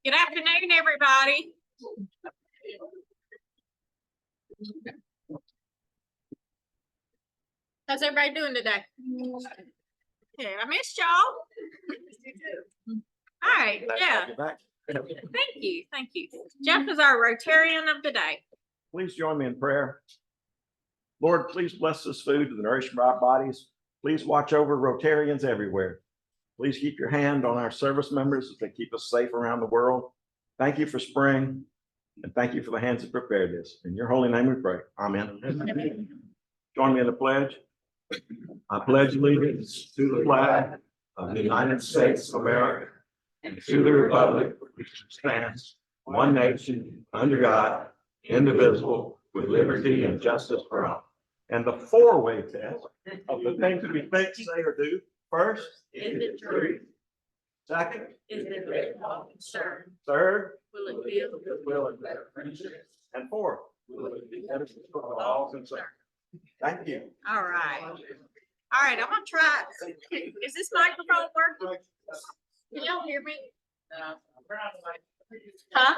Good afternoon, everybody. How's everybody doing today? Yeah, I missed y'all. All right, yeah. Thank you. Jeff is our Rotarian of the day. Please join me in prayer. Lord, please bless this food to the nourishment of our bodies. Please watch over Rotarians everywhere. Please keep your hand on our service members as they keep us safe around the world. Thank you for spring, and thank you for the hands that prepared this. In your holy name we pray. Amen. Join me in the pledge. I pledge allegiance to the flag of the United States of America and to the republic which stands one nation under God, indivisible, with liberty and justice for all. And the four-way test of the things that we think, say, or do. First, Is it true? second, Is it written on concern? third, Will it be? will it better friendship, and fourth, will it be beneficial for all concerned. Thank you. All right. All right, I'm gonna try. Is this microphone working? Can y'all hear me? Huh?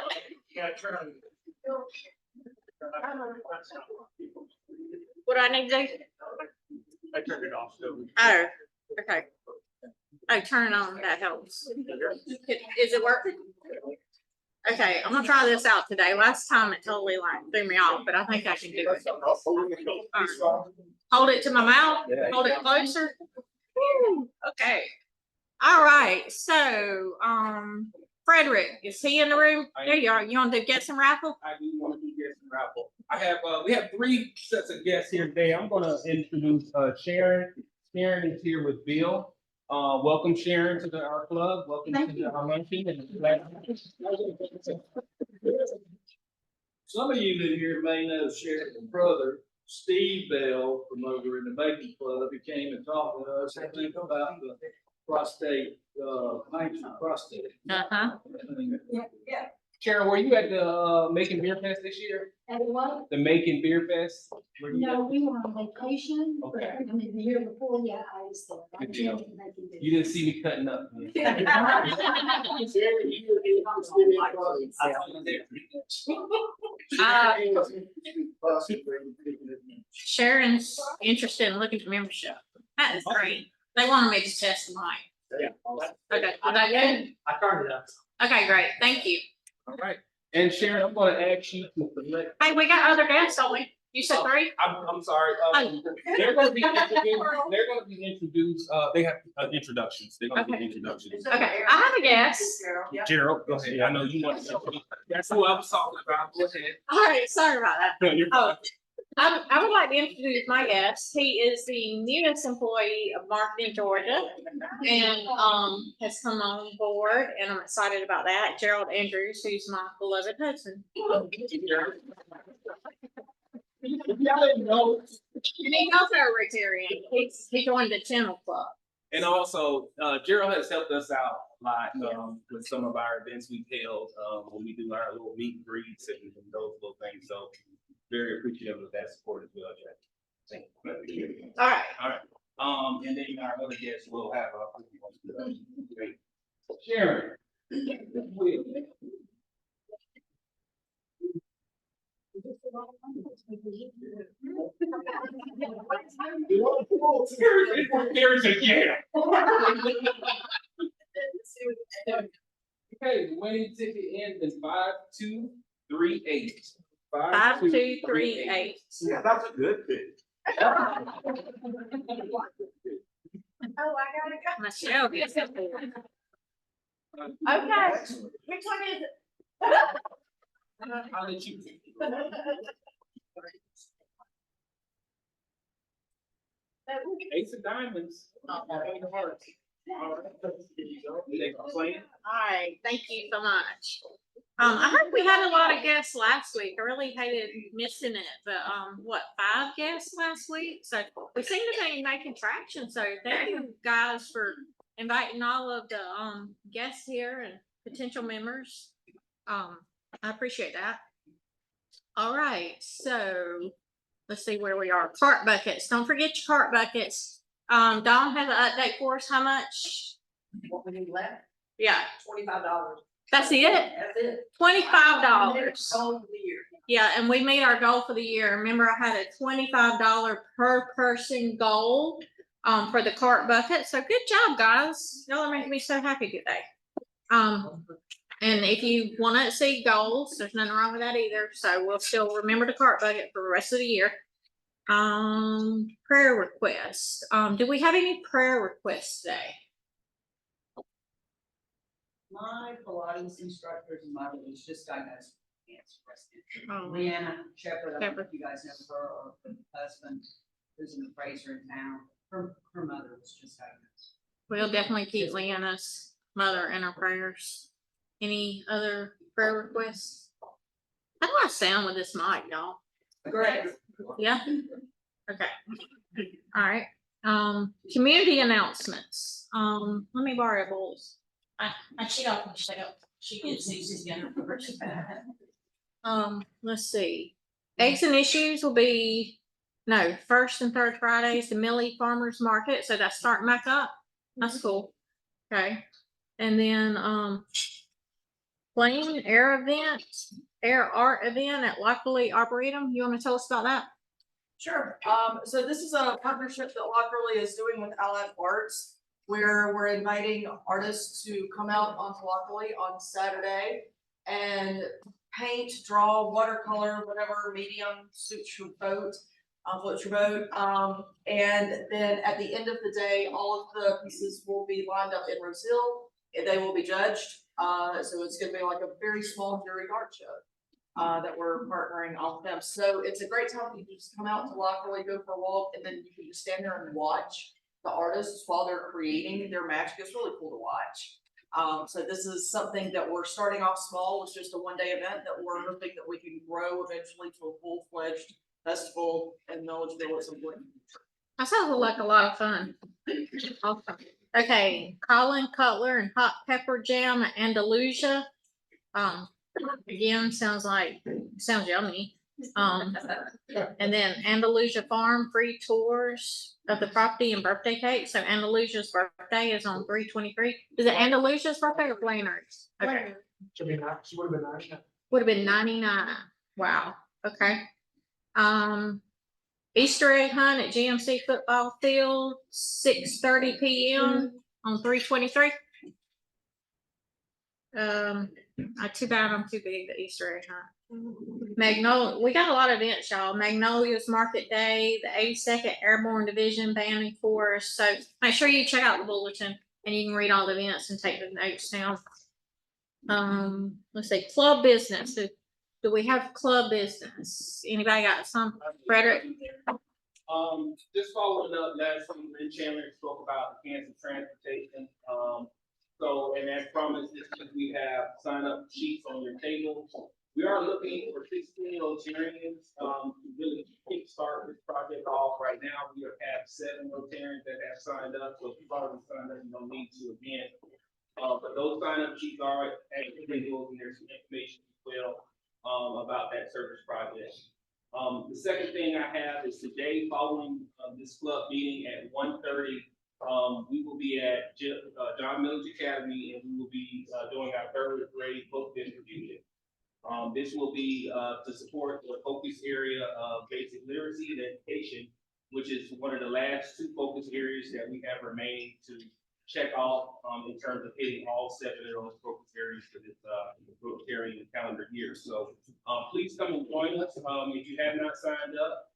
What do I need to do? I turned it off. Oh, okay. Oh, turn it on, that helps. Is it working? Okay, I'm gonna try this out today. Last time it totally like threw me off, but I think I can do it. Right. Hold it to my mouth, hold it closer. Woo. Okay. All right, so, Frederick, is he in the room? There you are. You want to do guess and raffle? I do want to do guess and raffle. We have three sets of guests here today. I'm gonna introduce Sharon. Sharon is here with Bill. Welcome Sharon to our club. Welcome to our luncheon. Some of you in here may know Sharon's brother, Steve Bell, from over in the Bacon Club. He came and talked to us, I think, about the prostate, prostate. Uh-huh. Sharon, were you at the Macon Beer Fest this year? At what? The Macon Beer Fest? No, we were on vacation. Okay. I mean, the year before, yeah, I was there. I Good deal. attended Macon Beer. You didn't see me cutting up. Sharon's interested in looking for membership. That is great. They wanted me to test mine. Yeah. Okay, was that good? I turned it up. Okay, great. Thank you. All right. And Sharon, I'm gonna ask you to select. Hey, we got other guests, don't we? You said three? I'm sorry. They're gonna be introduced. They have introductions. They're gonna Okay. be introductions. Okay, I have a guess. Gerald, go ahead. I know you want to. That's who I was talking about. Go ahead. All right, sorry about that. No, you're Oh, I would like to introduce my guest. He is the newest employee of Marketing Georgia and has come on board, and I'm excited about that. Gerald Andrews, who's my beloved husband. And he's also a Rotarian. He joined the Channel Club. And also, Gerald has helped us out a lot with some of our events we've held when we do our little meet and greets and those little things. So very appreciative of that support as well, Jack. Thank you. All right. All right. And then our other guests will have great. Sharon. Here's a jam. Okay, the winning ticket ends in 5238. 5238. Yeah, that's a good thing. Oh, I gotta go. Michelle gets it. Okay, which one is it? I'll let you. Ace of diamonds. All All right. right, thank you so much. I heard we had a lot of guests last week. I really hated missing it, but what, 5 guests last week? So we seem to be making traction. So thank you guys for inviting all of the guests here and potential members. I appreciate that. All right, so let's see where we are. Cart buckets. Don't forget your cart buckets. Dawn has an update for us. How much? What we need left, Yeah, $25. that's it. That's it. $25. Goal of the year. Yeah, and we made our goal for the year. Remember, I had a $25 per person goal for the cart bucket. So good job, guys. Y'all are making me so happy today. And if you want to exceed goals, there's nothing wrong with that either. So we'll still remember the cart bucket for the rest of the year. Prayer requests. Do we have any prayer requests today? My Pilates instructors and my was just diagnosed with cancer, breast cancer. Oh. Leanna Shepherd, I don't know Shepherd. if you guys know her or her husband, who's an appraiser in town. Her mother was just diagnosed. We'll definitely keep Leanna's mother in our prayers. Any other prayer requests? How do I sound with this mic, y'all? Great. Yeah? Okay. All right. Community announcements. Let me borrow a bulls. I cheat off Michelle. She gets these together first. Let's see. Eggs and issues will be, no, first and third Fridays, the Millie Farmers Market. So that's starting back up. That's cool. Okay. And then, plain air event, air art event at Lockley Arboretum. You want to tell us about that? Sure. So this is a partnership that Lockerly is doing with Allied Arts, where we're inviting artists to come out onto Lockerly on Saturday and paint, draw, watercolor, whatever medium suits your boat, floats your boat. And then at the end of the day, all of the pieces will be lined up in Rose Hill and they will be judged. So it's gonna be like a very small jury art show. That we're partnering on with them. So it's a great time. You can just come out to Lockerly, go for a walk, and then you can just stand there and watch the artists while they're creating their magic. It's really cool to watch. So this is something that we're starting off small. It's just a one-day event that we're hoping that we can grow eventually to a full-fledged festival in Milledgeville at some point. That sounds like a lot of fun. Awesome. Okay, Colin Cutler and Hot Pepper Jam at Andalusia. Again, sounds yummy. And then Andalusia Farm free tours of the property and birthday cake. So Andalusia's birthday is on 3/23. Is it Andalusia's birthday or Blanard's? Okay. Would have been 99. Wow. Okay. Easter egg hunt at GMC football field, 6:30 p.m. on 3/23. Too bad I'm too big, the Easter egg hunt. Magnolia, we got a lot of events, y'all. Magnolia's Market Day, the 82nd Airborne Division Band and Chorus. So make sure you check out the bulletin and you can read all the events and take the notes down. Let's see, club business. Do we have club business? Anybody got some? Frederick? Just following up, last week, Lynn Chandler spoke about the cancer transportation. So, and as promised, this week we have sign-up sheets on your tables. We are looking for 16 Rotarians to really kickstart this project off. Right now, we have 7 Rotarians that have signed up. So if you've already signed up, you don't need to again. But those sign-up sheets are at individuals, and there's some information as well about that service project. The second thing I have is today, following this club meeting at 1:30. We will be at John Millage Academy, and we will be doing our 3rd grade book distribution. This will be to support the focus area of basic literacy and education, which is one of the last 2 focus areas that we have remained to check off in terms of hitting all 7 of those focus areas for this Rotarian calendar year. So please come and join us. If you have not signed up,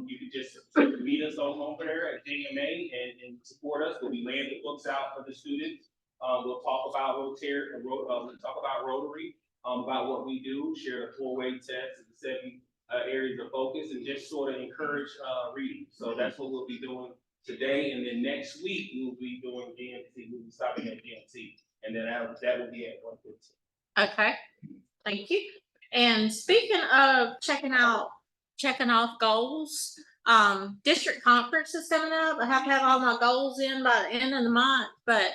you can just meet us over there at JMA and support us. We'll be laying the books out for the students. We'll talk about we'll talk about Rotary, about what we do, share the 4-way test and the 7 areas of focus, and just sort of encourage reading. So that's what we'll be doing today, and then next week we'll be doing GMT. We'll be stopping at GMT, and then that will be at 1:15. Okay. Thank you. And speaking of checking off goals, district conference is coming up. I have to have all my goals in by the end of the month, but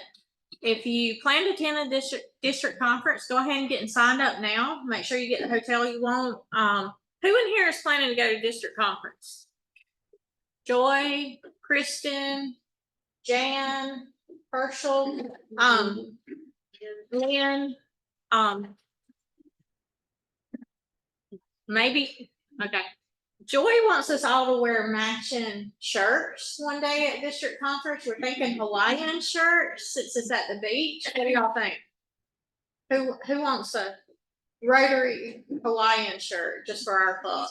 if you plan to attend a district conference, go ahead and get signed up now. Make sure you get the hotel you want. Who in here is planning to go to district conference? Joy, Kristen, Jan, Herschel, Lynn, maybe, okay. Joy wants us all to wear matching shirts one day at district conference. We're thinking Hawaiian shirts since it's at the beach. What do y'all think? Who wants a Rotary Hawaiian shirt just for our club?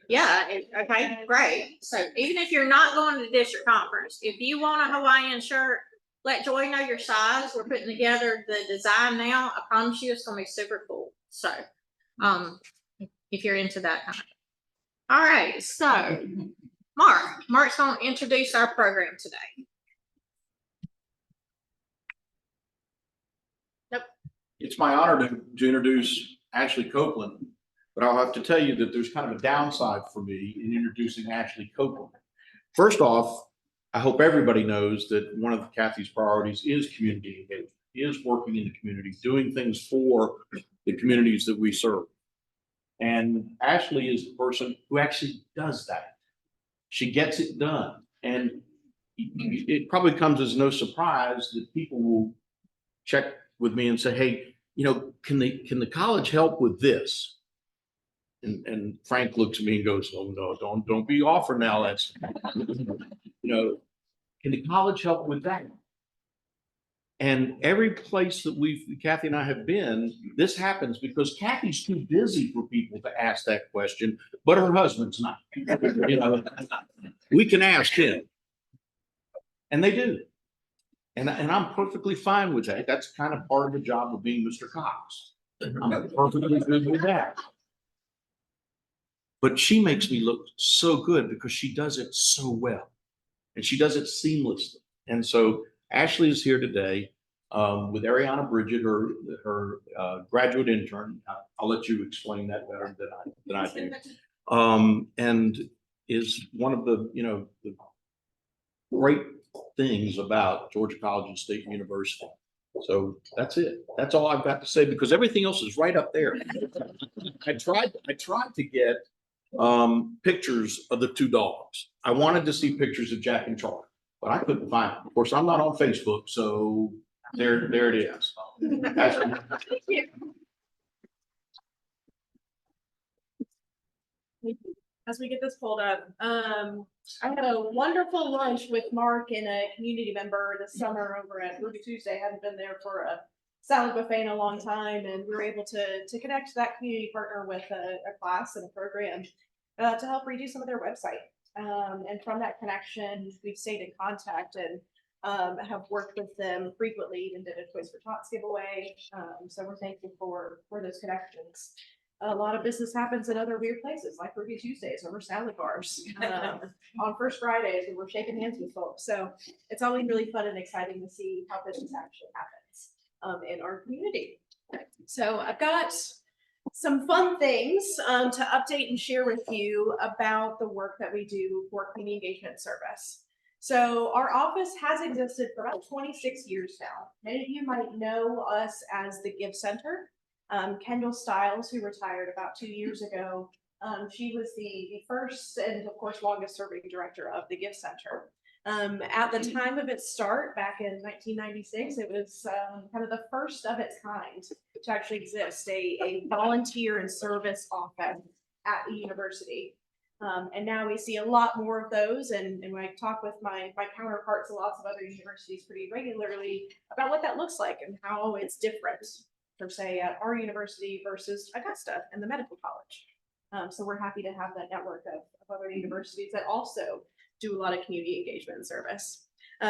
Yeah, okay, great. So even if you're not going to the district conference, if you want a Hawaiian shirt, let Joy know your size. We're putting together the design now. I promise you it's gonna be super cool. So, if you're into that kind of. All right, so Mark's gonna introduce our program today. It's my honor to introduce Ashley Copeland, but I'll have to tell you that there's kind of a downside for me in introducing Ashley Copeland. First off, I hope everybody knows that one of Kathy's priorities is community engagement, is working in the community, doing things for the communities that we serve. And Ashley is the person who actually does that. She gets it done. And it probably comes as no surprise that people will check with me and say, hey, you know, can the college help with this? And Frank looks at me and goes, oh no, don't be offering now. That's, you know, can the college help with that? And every place that Kathy and I have been, this happens because Kathy's too busy for people to ask that question, but her husband's not. You know, we can ask him. And they do. And I'm perfectly fine with that. That's kind of part of the job of being Mr. Cox. I'm perfectly good with that. But she makes me look so good because she does it so well. And she does it seamlessly. And so Ashley is here today with Ariana Bridget, her graduate intern. I'll let you explain that better than I do. And is one of the, you know, the great things about Georgia College and State University. So that's it. That's all I've got to say because everything else is right up there. I tried to get pictures of the two dogs. I wanted to see pictures of Jack and Charlie, but I couldn't find them. Of course, I'm not on Facebook, so there it is. As we get this pulled up, I had a wonderful lunch with Mark and a community member this summer over at Ruby Tuesday. I hadn't been there for a salad buffet in a long time, and we were able to connect that community partner with a class and a program to help redo some of their website. And from that connection, we've stayed in contact and have worked with them frequently, even did a Toys for Tots giveaway. So we're thankful for those connections. A lot of business happens in other weird places, like Ruby Tuesdays over salad bars on First Fridays, and we're shaking hands with folks. So it's always really fun and exciting to see how business actually happens in our community. So I've got some fun things to update and share with you about the work that we do for community engagement service. So our office has existed for about 26 years now. Many of you might know us as the Give Center. Kendall Stiles, who retired about 2 years ago, she was the first and of course longest serving director of the Give Center. At the time of its start back in 1996, it was kind of the first of its kind to actually exist, a volunteer and service office at the university. And now we see a lot more of those, and when I talk with my counterparts at lots of other universities pretty regularly about what that looks like and how it's different from say at our university versus Augusta and the medical college. So we're happy to have that network of other universities that also do a lot of community engagement and service.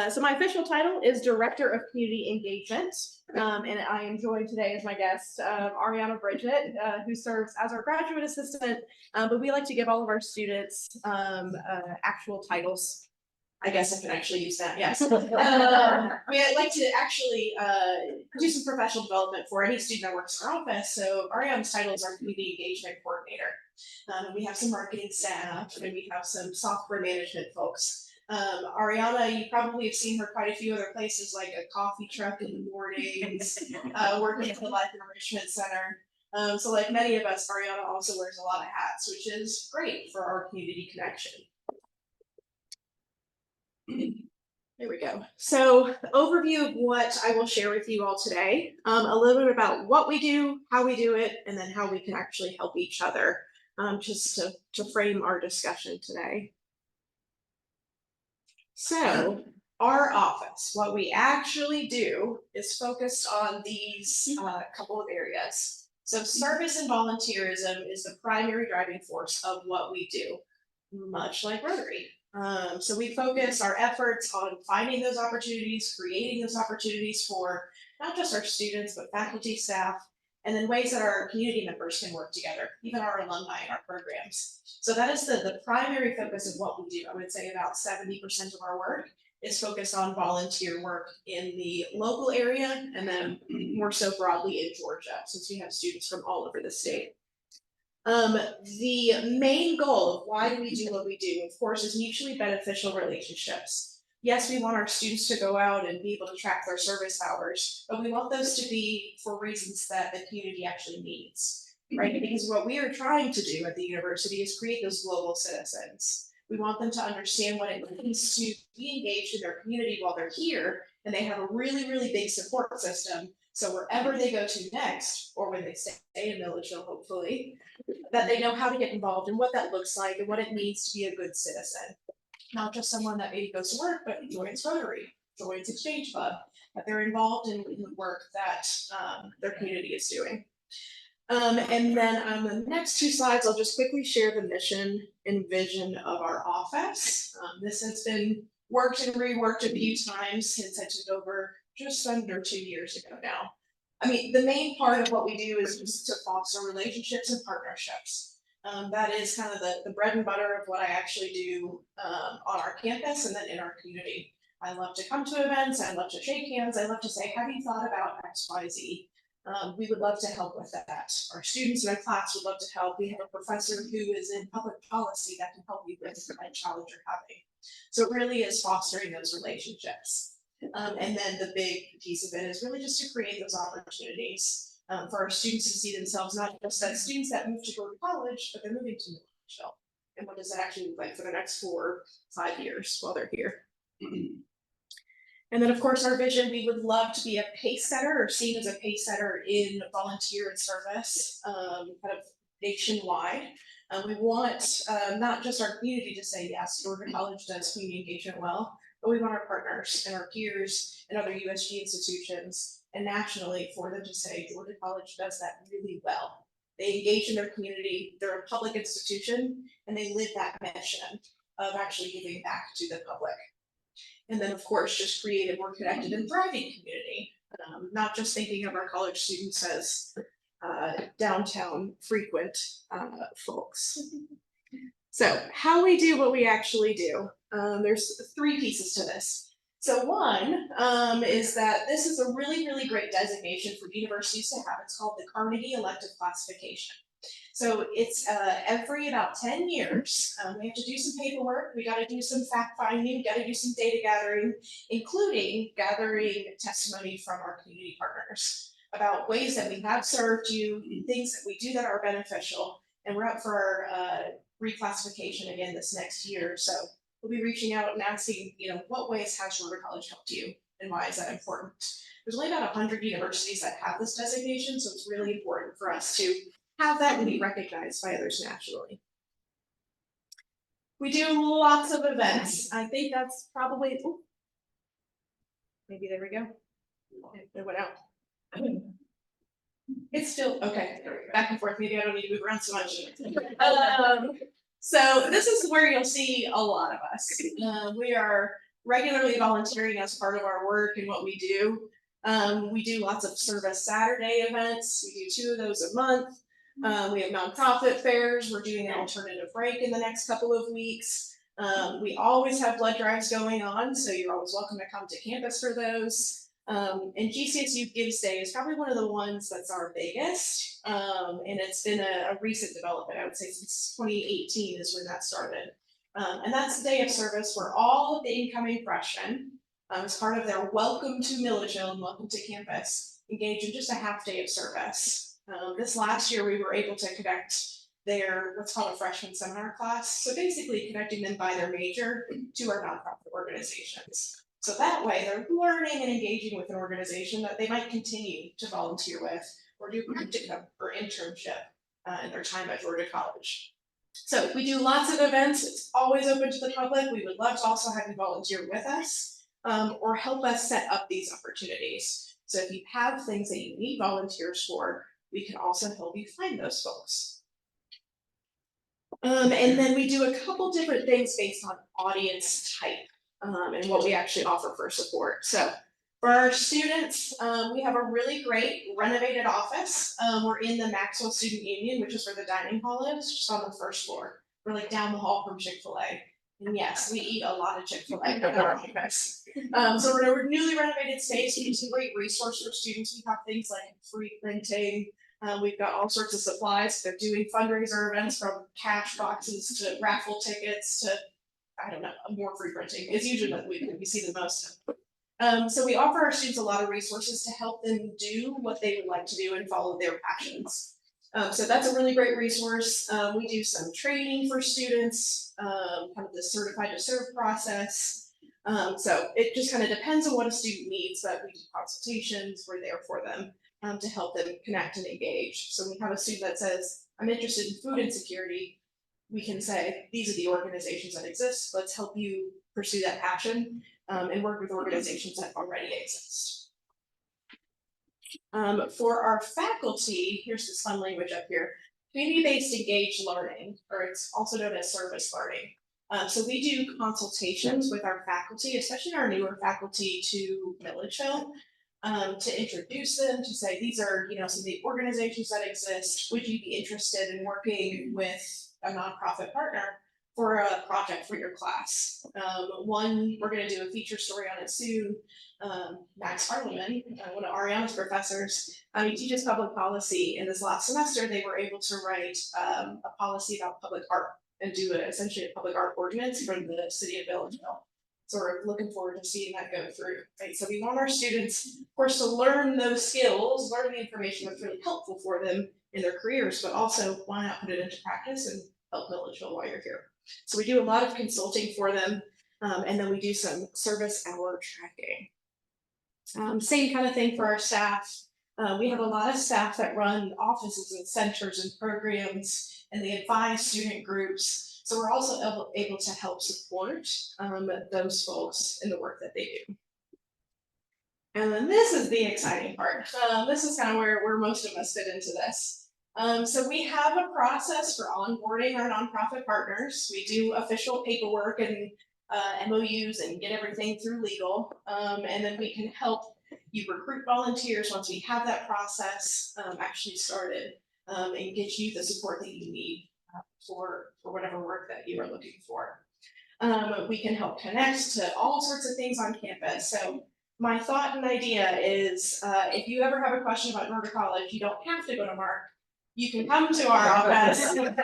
So my official title is Director of Community Engagement, and I am joined today as my guest, Ariana Bridget, who serves as our graduate assistant, but we like to give all of our students actual titles. I guess I can actually use that, yes. I mean, I'd like to actually do some professional development for any student that works in our office. So Ariana's title is our community engagement coordinator. And we have some marketing staff and we have some software management folks. Ariana, you probably have seen her quite a few other places, like a coffee truck in the mornings, working at the Life Enrichment Center. So like many of us, Ariana also wears a lot of hats, which is great for our community connection. There we go. So overview of what I will share with you all today, a little bit about what we do, how we do it, and then how we can actually help each other, just to frame our discussion today. So our office, what we actually do is focused on these couple of areas. So service and volunteerism is the primary driving force of what we do, much like Rotary. So we focus our efforts on finding those opportunities, creating those opportunities for not just our students, but faculty, staff, and then ways that our community members can work together, even our alumni and our programs. So that is the primary focus of what we do. I would say about 70% of our work is focused on volunteer work in the local area, and then more so broadly in Georgia, since we have students from all over the state. The main goal of why do we do what we do, of course, is mutually beneficial relationships. Yes, we want our students to go out and be able to track their service hours, but we want those to be for reasons that the community actually needs, right? Because what we are trying to do at the university is create those global citizens. We want them to understand what it means to be engaged in their community while they're here, and they have a really, really big support system. So wherever they go to next, or when they stay in Milledgeville, hopefully, that they know how to get involved and what that looks like and what it means to be a good citizen. Not just someone that maybe goes to work, but joins Rotary, joins Exchange Club, that they're involved in the work that their community is doing. And then on the next two slides, I'll just quickly share the mission and vision of our office. This has been worked and reworked a few times since I took over just under 2 years ago now. I mean, the main part of what we do is just to foster relationships and partnerships. That is kind of the bread and butter of what I actually do on our campus and then in our community. I love to come to events, I love to shake hands, I love to say, have you thought about X, Y, Z? We would love to help with that. Our students in our class would love to help. We have a professor who is in public policy that can help you with the challenge you're having. So it really is fostering those relationships. And then the big piece of it is really just to create those opportunities for our students to see themselves, not just as students that move to go to college, but they're moving to Milledgeville. And what does that actually look like for the next 4 or 5 years while they're here? And then, of course, our vision, we would love to be a pace setter or seen as a pace setter in volunteer and service, kind of nationwide. We want not just our community to say, yes, Georgia College does community engagement well, but we want our partners and our peers and other USG institutions and nationally for them to say, Georgia College does that really well. They engage in their community, they're a public institution, and they live that mission of actually giving back to the public. And then, of course, just create a more connected and thriving community, not just thinking of our college students as downtown frequent folks. So how we do what we actually do, there's 3 pieces to this. So one is that this is a really, really great designation for universities to have. It's called the Carnegie Elective Classification. So it's every about 10 years, we have to do some paperwork, we gotta do some fact finding, gotta do some data gathering, including gathering testimony from our community partners about ways that we have served you, things that we do that are beneficial, and we're up for reclassification again this next year. So we'll be reaching out and asking, what ways has Georgia College helped you and why is that important? There's only about 100 universities that have this designation, so it's really important for us to have that and be recognized by others nationally. We do lots of events. I think that's probably, maybe there we go. It went out. It's still, okay, back and forth, maybe I don't need to move around so much. So this is where you'll see a lot of us. We are regularly volunteering as part of our work and what we do. We do lots of Service Saturday events. We do 2 of those a month. We have nonprofit fairs. We're doing an alternative break in the next couple of weeks. We always have blood drives going on, so you're always welcome to come to campus for those. And GCSU Gives Day is probably one of the ones that's our biggest. And it's been a recent development, I would say since 2018 is when that started. And that's a day of service where all of the incoming freshmen, as part of their welcome to Millage Hill and welcome to campus, engage in just a half day of service. This last year, we were able to connect their what's called a freshman seminar class. So basically connecting them by their major to our nonprofit organizations. So that way they're learning and engaging with an organization that they might continue to volunteer with or do practicum or internship in their time at Georgia College. So we do lots of events. It's always open to the public. We would love to also have you volunteer with us or help us set up these opportunities. So if you have things that you need volunteers for, we can also help you find those folks. And then we do a couple different things based on audience type and what we actually offer for support. So for our students, we have a really great renovated office. We're in the Maxwell Student Union, which is where the dining hall is, just on the first floor. We're like down the hall from Chick-fil-A. And yes, we eat a lot of Chick-fil-A in our office. So we're in a newly renovated space. It's a great resource for students. We have things like free printing. We've got all sorts of supplies. They're doing fundraiser events from cash boxes to raffle tickets to, I don't know, more free printing. It's usually what we see the most of. So we offer our students a lot of resources to help them do what they would like to do and follow their passions. So that's a really great resource. We do some training for students, kind of the certified to serve process. So it just kind of depends on what a student needs, but we do consultations, we're there for them to help them connect and engage. So we have a student that says, I'm interested in food insecurity. We can say, these are the organizations that exist. Let's help you pursue that passion and work with organizations that already exist. For our faculty, here's this fun language up here, community-based engaged learning, or it's also known as service learning. So we do consultations with our faculty, especially our newer faculty to Millage Hill, to introduce them, to say, these are, some of the organizations that exist. Would you be interested in working with a nonprofit partner for a project for your class? One, we're gonna do a feature story on it soon. Max Harleman, one of Ariana's professors, he teaches public policy, and this last semester they were able to write a policy about public art and do essentially a public art ordinance for the city of Milledgeville. So we're looking forward to seeing that go through, right? So we want our students, of course, to learn those skills, learn the information that's really helpful for them in their careers, but also why not put it into practice and help Milledgeville while you're here. So we do a lot of consulting for them, and then we do some service hour tracking. Same kind of thing for our staff. We have a lot of staff that run offices and centers and programs, and they advise student groups. So we're also able to help support those folks in the work that they do. And then this is the exciting part. This is kind of where most of us fit into this. So we have a process for onboarding our nonprofit partners. We do official paperwork and MOUs and get everything through legal. And then we can help you recruit volunteers once we have that process actually started and get you the support that you need for whatever work that you are looking for. We can help connect to all sorts of things on campus. So my thought and idea is if you ever have a question about Georgia College, you don't have to go to Mark. You can come to our office because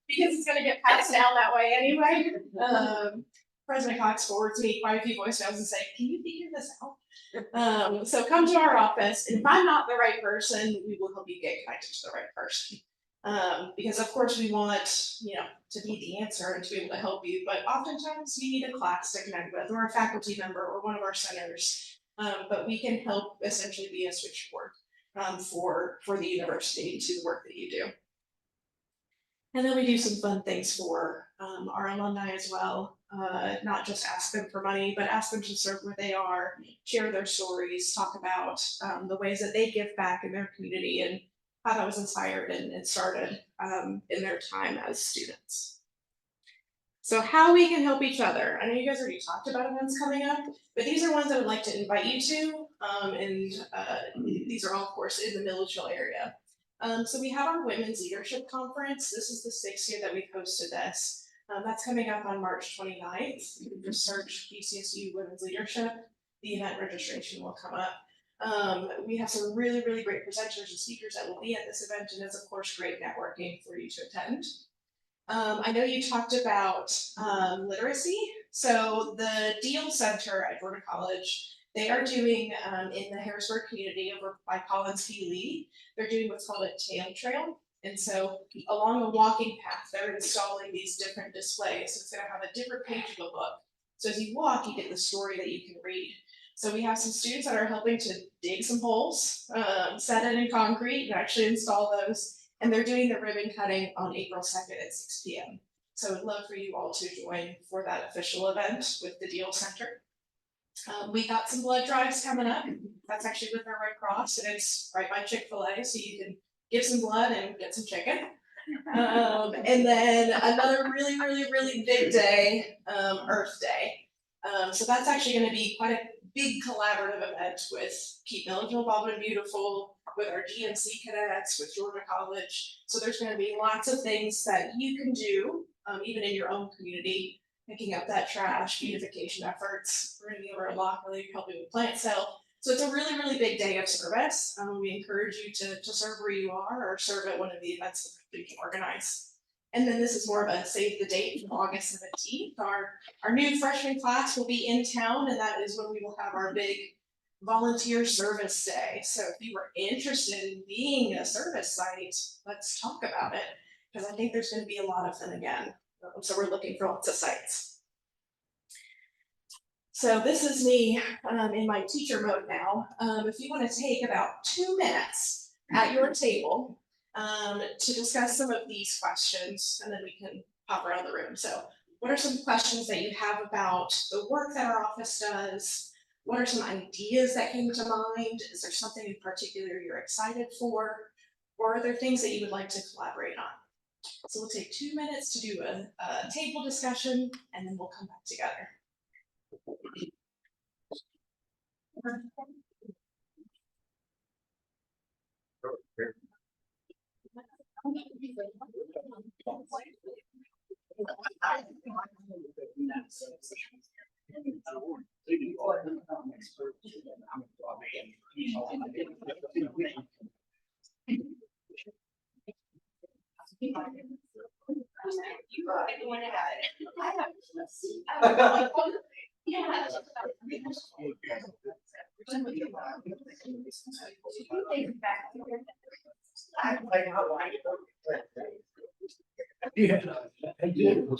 it's going to get passed down that way anyway. President Cox forwards me quite a few voicemails and say, can you figure this out? So come to our office, and if I'm not the right person, we will help you get connected to the right person. Because of course we want, to be the answer and to be able to help you, but oftentimes you need a class to connect with, or a faculty member, or one of our centers. But we can help essentially be a switchboard for the university to the work that you do. And then we do some fun things for our alumni as well. Not just ask them for money, but ask them to serve where they are, share their stories, talk about the ways that they give back in their community and how that was inspired and started in their time as students. So how we can help each other. I know you guys already talked about events coming up, but these are ones I would like to invite you to. These are all, of course, in the Milledgeville area. So we have our Women's Leadership Conference. This is the 6th year that we've hosted this. That's coming up on March 29th. You can just search BCSU Women's Leadership. The event registration will come up. We have some really, really great presenters and speakers that will be at this event, and it's of course great networking for you to attend. I know you talked about literacy. So the Deal Center at Georgia College, they are doing in the Harrisburg community over by Collins P. Lee, they're doing what's called a tail trail. And so along a walking path, they're installing these different displays. So it's gonna have a different page of the book. So as you walk, you get the story that you can read. So we have some students that are helping to dig some holes, set it in concrete and actually install those. And they're doing the ribbon cutting on April 2nd at 6 p.m. So I'd love for you all to join for that official event with the Deal Center. We got some blood drives coming up. That's actually with our Red Cross, and it's right by Chick-fil-A, so you can give some blood and get some chicken. And then another really, really, really big day, Earth Day. So that's actually going to be quite a big collaborative event with Keep Milledgeville Bold and Beautiful, with our GMC cadets, with Georgia College. So there's going to be lots of things that you can do, even in your own community, picking up that trash, beautification efforts. We're going to be over at Lockley helping with plant sale. So it's a really, really big day of service. We encourage you to serve where you are or serve at one of the events that we can organize. And then this is more of a save the date from August 17th. Our new freshman class will be in town, and that is when we will have our big volunteer service day. So if you were interested in being a service site, let's talk about it, because I think there's going to be a lot of them again. So we're looking for lots of sites. So this is me in my teacher mode now. If you want to take about 2 minutes at your table to discuss some of these questions, and then we can hop around the room. So what are some questions that you have about the work that our office does? What are some ideas that came to mind? Is there something in particular you're excited for? Or are there things that you would like to collaborate on? So we'll take 2 minutes to do a table discussion, and then we'll come back together. Yeah, I do.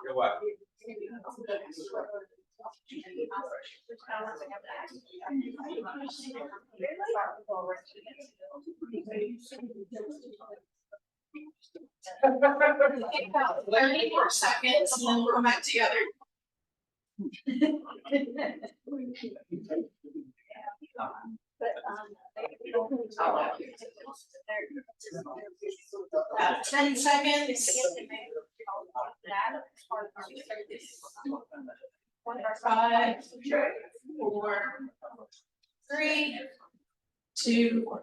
You're welcome. About 30 more seconds, and then we'll come back together. About 10 seconds. 5, 4, 3, 2,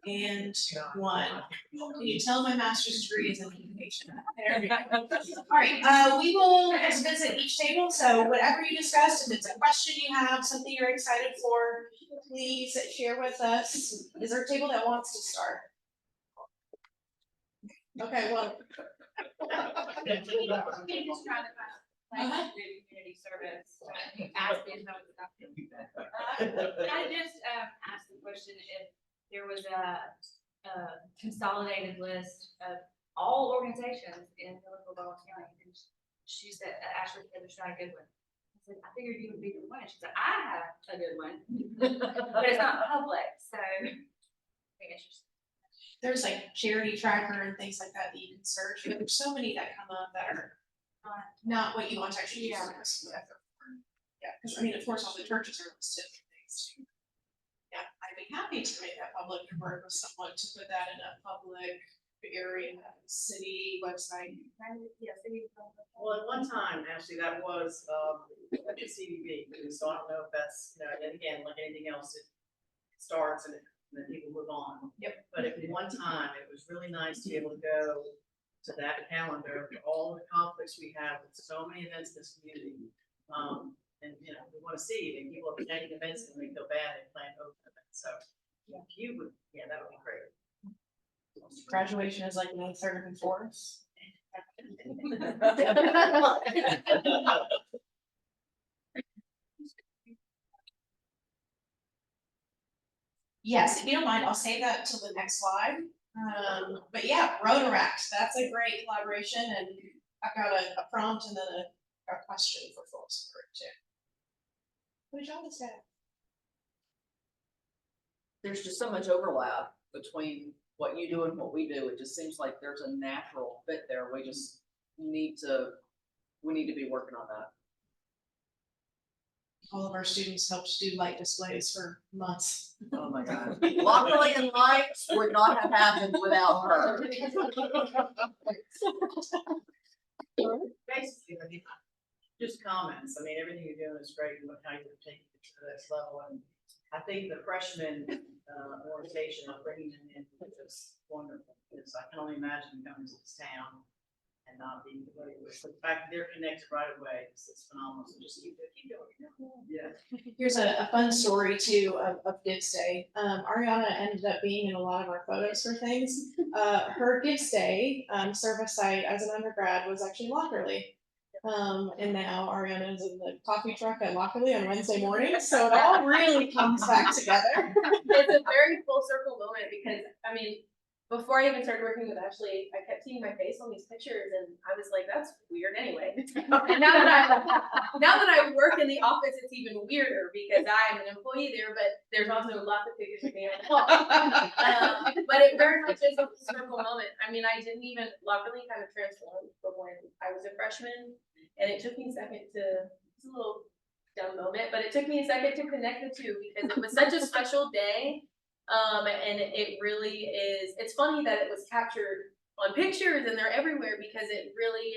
and 1. Can you tell my master's degree is in communication? There we go. All right, we will just visit each table. So whatever you discussed, if it's a question you have, something you're excited for, please share with us. Is there a table that wants to start? Okay, well. Community service, ask me how it's done. I just asked the question if there was a consolidated list of all organizations in Milledgeville County, and she said, Ashley said there's not a good one. I said, I figured you would be the one. She said, I have a good one, but it's not public, so I think it's just. There's like charity tracker and things like that that you can search, but there's so many that come up that are not what you want to actually use. Yeah, because I mean, of course, all the churches are listed and things too. Yeah, I be happy to make that public and work with someone to put that in a public area, city website. Well, at one time, actually, that was, like a CDB, so I don't know if that's, and again, like anything else, it starts and then people move on. Yep. But at one time, it was really nice to be able to go to that calendar, for all the conflicts we have with so many events in this community. And, we want to see, and people are planning events and we feel bad, they plan over events, so. If you would, that would be great. Graduation is like May 3rd and 4th. Yes, if you don't mind, I'll save that till the next slide. But yeah, Rotaract, that's a great collaboration, and I've got a prompt and then a question for folks for it too. What did y'all say? There's just so much overlap between what you do and what we do. It just seems like there's a natural fit there. We just need to be working on that. All of our students helped do light displays for months. Oh my God. Lockerly and lights would not have happened without her. Basically, just comments. I mean, everything you're doing is great, and how you're taking it to the next level. And I think the freshman orientation of bringing them in is just wonderful. Because I can only imagine coming to this town and not being familiar with. The fact that they're connected right away is phenomenal. So just keep going. Yeah. Here's a fun story too of Gibbs Day. Ariana ended up being in a lot of our photos for things. Her Gibbs Day service site as an undergrad was actually Lockerly. And now Ariana is in the coffee truck at Lockerly on Wednesday mornings, so it all really comes back together. It's a very full circle moment because, I mean, before I even started working with Ashley, I kept seeing my face on these pictures and I was like, that's weird anyway. And now that I work in the office, it's even weirder because I'm an employee there, but there's also lots of pictures of me on the wall. But it very much is a full circle moment. I mean, I didn't even, Lockerly kind of transformed from when I was a freshman, and it took me a second to, it's a little dumb moment, but it took me a second to connect the two because it was such a special day. And it really is, it's funny that it was captured on pictures and they're everywhere because it really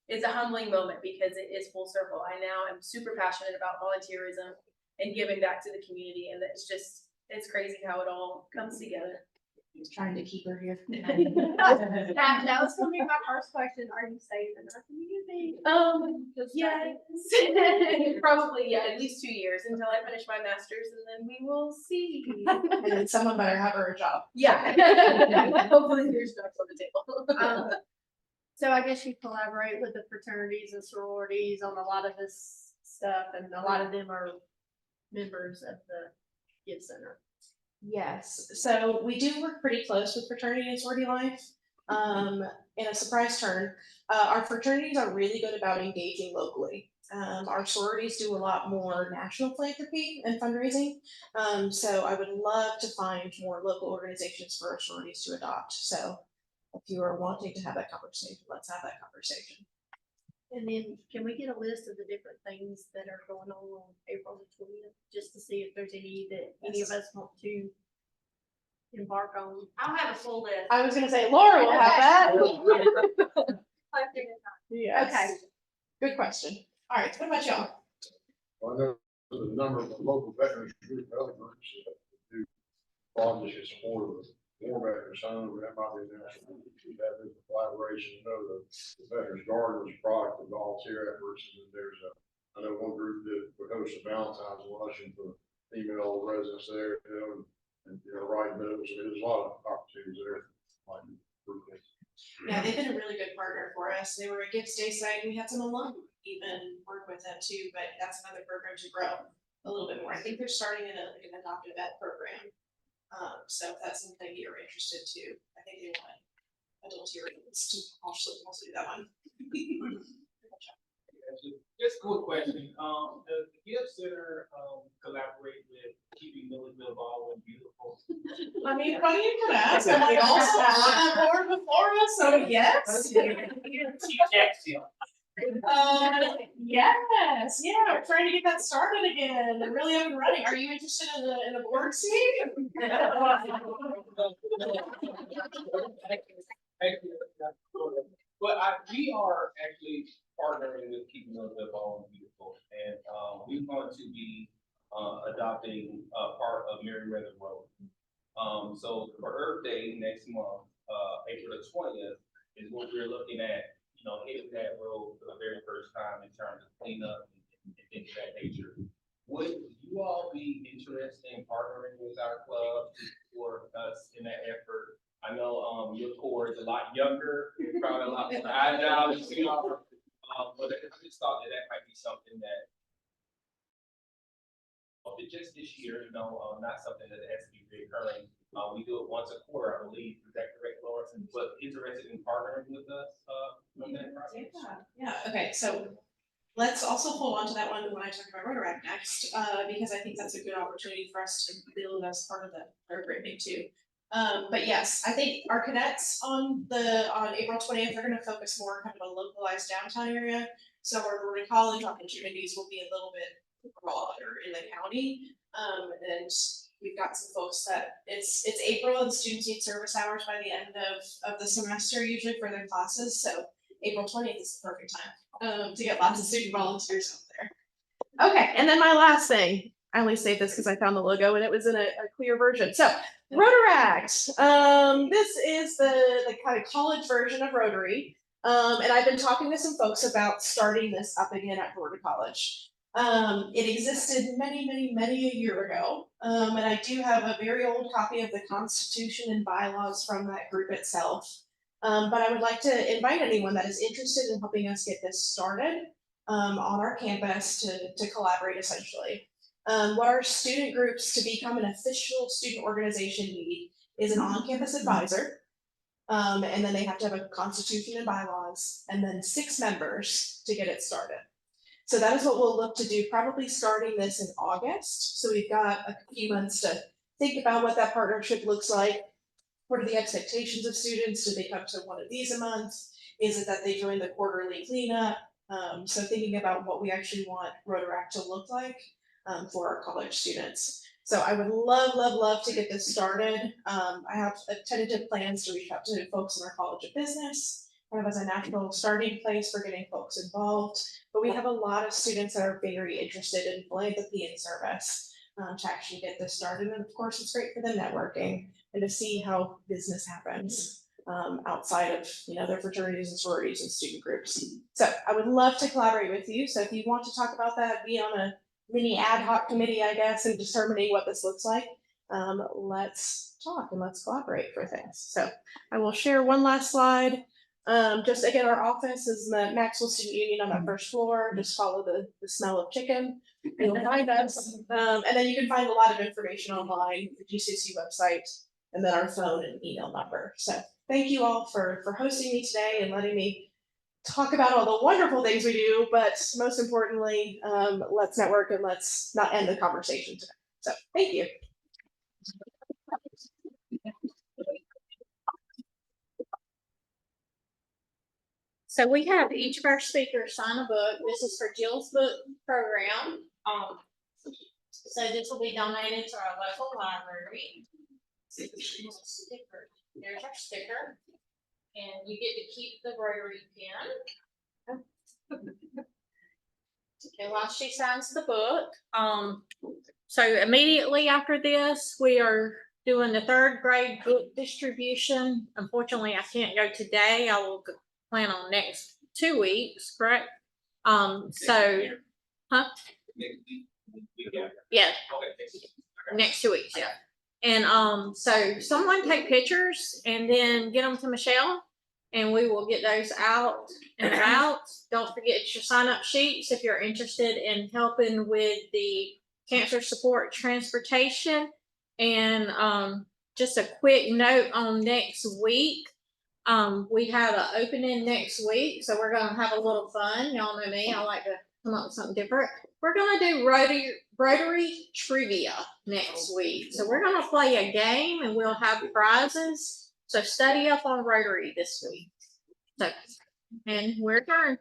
is a humbling moment because it is full circle. I now am super passionate about volunteerism and giving back to the community, and it's just, it's crazy how it all comes together. Trying to keep her here. That was gonna be my first question. Are you safe in our community? Yes. Probably, yeah, at least 2 years until I finish my master's, and then we will see. And then someone better have her a job. Yeah. Hopefully there's jobs on the table. So I guess you collaborate with the fraternities and sororities on a lot of this stuff, and a lot of them are members of the Gibbs Center. Yes, so we do work pretty close with fraternity and sorority life. In a surprise turn, our fraternities are really good about engaging locally. Our sororities do a lot more national philanthropy and fundraising. So I would love to find more local organizations for our sororities to adopt. So if you are wanting to have that conversation, let's have that conversation. And then can we get a list of the different things that are going on April the 20th, just to see if there's any that any of us want to embark on? I'll have a full list. I was gonna say Laura will have that. Yes. Okay, good question. All right, what about y'all? I know there's a number of local veterans group, other groups that do projects in support of the war veterans home, that might be national. That is a collaboration, you know, the Veterans Gardeners product of volunteer efforts, and then there's I know one group that would host a Valentine's luncheon for female residents there, and write notes, and there's a lot of opportunities there. Yeah, they've been a really good partner for us. They were a Gibbs Day site, and we had some alum even work with them too, but that's another program to grow a little bit more. I think they're starting an adopted vet program. So if that's something you're interested to, I think they want adulterians to also do that one. Just a quick question, does the Gibbs Center, collaborate with keeping Milledgeville Baldwin beautiful? I mean, funny you could ask, I'm like also on that board before us, so yes. Yes, yeah, we're trying to get that started again and really up and running. Are you interested in the board seat? But we are actually partnering with Keeping Up with All Beautiful, and we want to be adopting part of Merriweather Road. So for Earth Day next month, April the 20th, is what we're looking at, hitting that road for the very first time in terms of cleanup and things of that nature. Would you all be interested in partnering with our club to support us in that effort? I know, your core is a lot younger, you're probably a lot more agile than we are, but I just thought that might be something that just this year, not something that has to be recurring. We do it once a quarter, I believe. Is that correct, Laura? But interested in partnering with us, on that project? Yeah, okay, so let's also hold on to that one when I talk about Rotaract next, because I think that's a good opportunity for us to build as part of the programming too. But yes, I think our cadets on April 20th are gonna focus more kind of a localized downtown area. So our Rotary College opportunities will be a little bit broader in the county. And we've got some folks that it's April and students need service hours by the end of the semester usually for their classes. So April 20th is the perfect time to get lots of student volunteers out there. Okay, and then my last thing, I only saved this because I found the logo and it was in a clear version. So Rotaract, this is the kind of college version of Rotary. And I've been talking to some folks about starting this up again at Florida College. It existed many a year ago. And I do have a very old copy of the Constitution and bylaws from that group itself. But I would like to invite anyone that is interested in helping us get this started on our campus to collaborate essentially. What our student groups to become an official student organization need is an on-campus advisor. And then they have to have a constitution and bylaws, and then 6 members to get it started. So that is what we'll look to do, probably starting this in August. So we've got a few months to think about what that partnership looks like. What are the expectations of students? Do they come to one of these a month? Is it that they join the quarterly cleanup? So thinking about what we actually want Rotaract to look like for our college students. So I would love to get this started. I have tentative plans to reach out to folks in our College of Business, kind of as a natural starting place for getting folks involved. But we have a lot of students that are very interested in philanthropy and service to actually get this started. And of course, it's great for them networking and to see how business happens outside of their fraternities and sororities and student groups. So I would love to collaborate with you. So if you want to talk about that, be on a mini ad hoc committee, I guess, and determining what this looks like, let's talk and let's collaborate for things. So I will share one last slide. Just again, our office is in the Maxwell Student Union on that first floor. Just follow the smell of chicken. You'll find us. And then you can find a lot of information online, the GCC website, and then our phone and email number. So thank you all for hosting me today and letting me talk about all the wonderful things we do, but most importantly, let's network and let's not end the conversation today. So thank you. So we have each of our speakers sign a book. This is for Jill's book program. So this will be donated to our local library. There's our sticker. And you get to keep the Rotary pin. Okay, while she signs the book. So immediately after this, we are doing the 3rd grade book distribution. Unfortunately, I can't go today. I will plan on next 2 weeks, correct? Huh? Yeah. Next 2 weeks, yeah. And so someone take pictures and then get them to Michelle, and we will get those out and about. Don't forget your sign up sheets if you're interested in helping with the cancer support transportation. And just a quick note on next week. We have an opening next week, so we're gonna have a little fun. Y'all know me, I like to come up with something different. We're gonna do Rotary trivia next week. So we're gonna play a game and we'll have prizes. So study up on Rotary this week. So, and we're adjourned.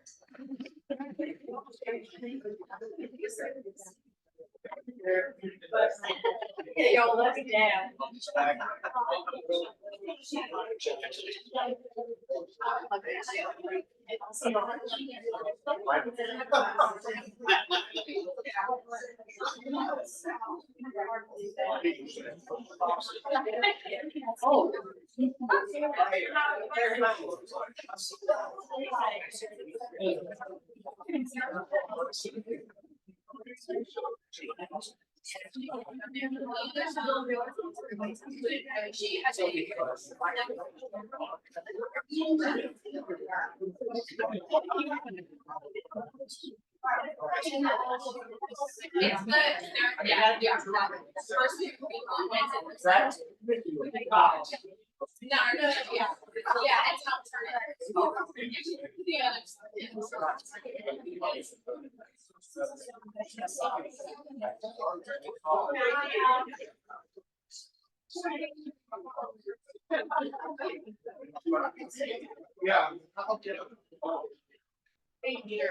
Y'all let me down. It's the, yeah, yeah. First week will be on Wednesday. Right? No, no, yeah, yeah, it's not turning. The other. Yeah. Yes. Thank you.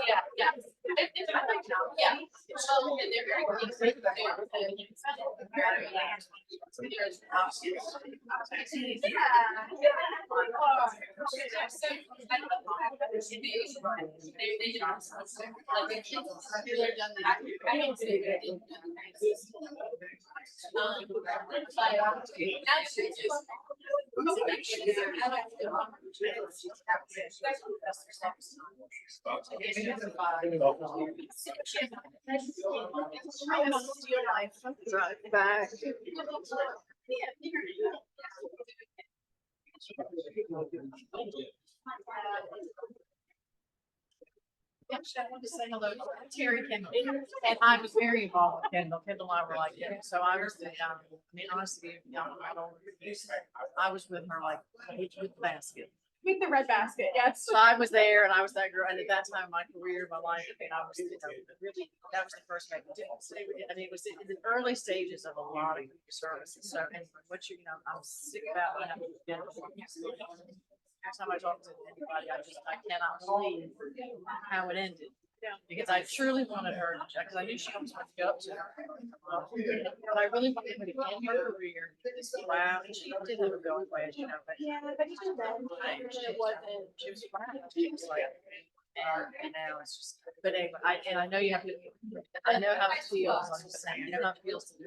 Yeah, yeah. Yeah. And they're very Back. Actually, I wanted to say hello to Terry Kendall, and I was very involved with Kendall. Kendall and I were like, so I was the, I mean, honestly, I was with her like with the basket. With the red basket, yes. So I was there and I was that girl, and at that time in my career, my life, and I was, really, that was the first time I didn't say, I mean, it was in the early stages of a lot of services. So, and what I'm sick about what happened with Kendall. Every time I talk to anybody, I cannot believe how it ended. Yeah. Because I truly wanted her, because I knew she always wanted to go up to her. But I really wanted her to end her career. Wow, and she did have a going way, as you know. But Yeah, but even then, it wasn't. she was fine. She was like, and now it's just, but anyway, I know you have to, I know how it feels, like I'm saying, I know how it feels to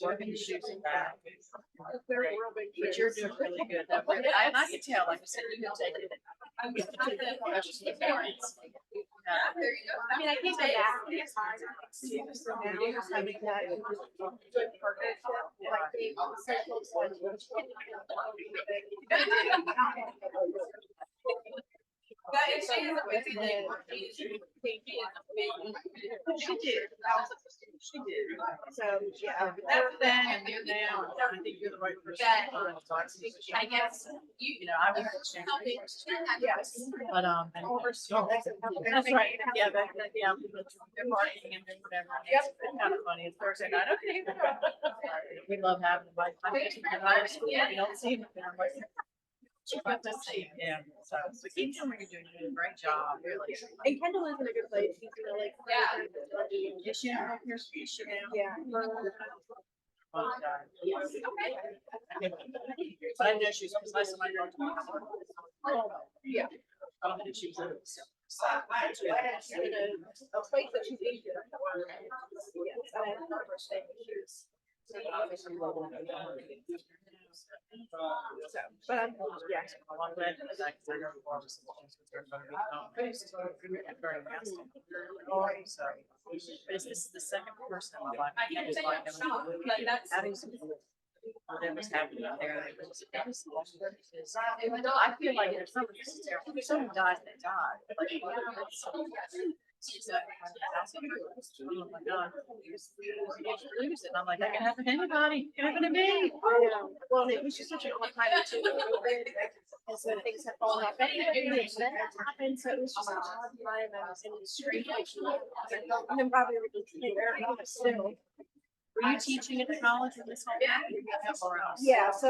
work in the shoes and back. But you're doing really good. That really, and I can tell, like I said, you can take it. I mean, I mean, I can't go back. So now we're just having that good partnership, like being on the same But if she is with you, then She did. She did. So, yeah. That's then and there now, I think you're the right person. I guess You know, I would. Yes. But, that's right, yeah, yeah, they're partying and then whatever. It's kind of funny, it's Thursday night, okay. We love having them, I just, you don't see them. You got to see, yeah, so keep doing what you're doing a great job, really. And Kendall is in a good place. He's gonna like. Yeah. Yes, you know, here's, Yeah. Oh, God. But I know she was, because last time I talked to her. Yeah. I don't think she was. A place that she's eager. Yes, I had her first day. So, but I'm, yeah. This is the second person in my life. I can't say I'm shocked, but that's. That was happening there. I feel like if someone dies, they die. Like, oh my God. Lose it. I'm like, that can happen to anybody. It can happen to me. Well, it was just such a long time too. And so things have fallen off. But anyway, that happened, so it was just a hard time. I was in the street. And then probably still. Were you teaching at the college in this whole? Yeah, so